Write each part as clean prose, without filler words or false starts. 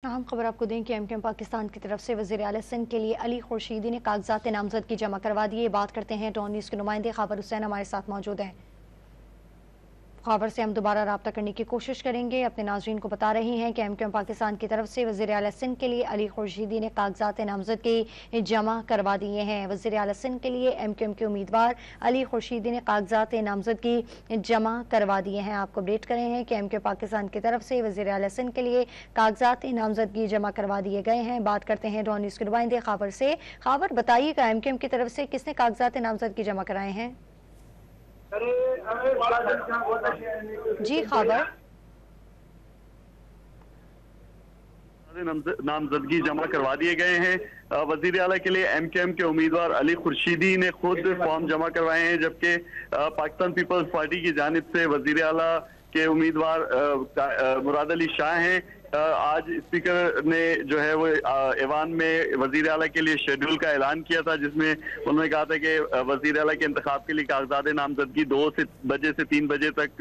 अहम खबर आपको दें कि एमक्यूएम पाकिस्तान की तरफ से वज़ीर आला सिंध के लिए अली खुर्शीदी ने कागजात नामजदगी जमा करवा दिए। बात करते हैं टॉन न्यूज़ के नुमाइंदे खबर हुसैन हमारे साथ मौजूद हैं। खबर से हम दोबारा रब्ता करने की कोशिश करेंगे। अपने नाज़रीन को बता रही हैं कि एमक्यूएम पाकिस्तान की तरफ से वज़ीर आला सिंध के लिए अली खुर्शीदी ने कागजात नामजदगी जमा करवा दिए हैं। वज़ीर आला सिंध के लिए एमक्यूएम के उम्मीदवार अली खुर्शीदी ने कागजात नामजदगी जमा करवा दिए हैं। आपको अपडेट करें हैं कि एमक्यूएम पाकिस्तान की तरफ से वज़ीर आला सिंध के लिए कागजात नामजदगी जमा करवा दिए गए हैं। बात करते हैं डॉन न्यूज़ के नुमाइंदे खबर से। खबर बताइएगा, एमक्यूएम की तरफ से किसने कागजात नामजदगी जमा कराए हैं? जी खबर नामजदगी जमा करवा दिए गए हैं। वजीर आला के लिए एमकेएम के उम्मीदवार अली खुर्शीदी ने खुद फॉर्म जमा करवाए हैं, जबकि पाकिस्तान पीपल्स पार्टी की जानिब से वजीर आला के उम्मीदवार मुराद अली शाह हैं। आज स्पीकर ने जो है वो ऐवान में वजीर आला के लिए शेड्यूल का ऐलान किया था, जिसमें उन्होंने कहा था कि वजीर आला के इंतखाब के लिए कागजात नामजदगी 2 बजे से 3 बजे तक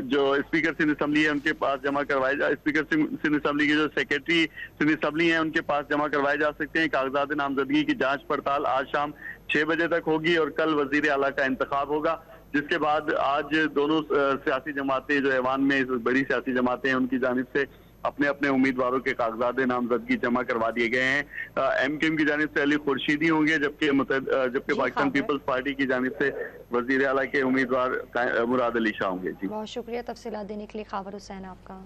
जो स्पीकर सिंध असम्बली है उनके पास जमा करवाए जा स्पीकर सिंध असम्बली के जो सेक्रेटरी सिंध असम्बली हैं उनके पास जमा करवाए जा सकते हैं। कागजात नामजदगी की जाँच पड़ताल आज शाम 6 बजे तक होगी और कल वजीर आला का इंतखाब होगा, जिसके बाद आज दोनों सियासी जमातें जो ऐवान में बड़ी सियासी जमातें हैं उनकी जानिब से अपने अपने उम्मीदवारों के कागजात नामजदगी जमा करवा दिए गए हैं। एमकेएम की जानिब से अली खुर्शीदी होंगे, जबकि पाकिस्तान पीपल्स पार्टी की जानिब से वजीर आला के उम्मीदवार मुराद अली शाह होंगे। जी बहुत शुक्रिया तफसीलात देने के लिए खबर हुसैन आपका।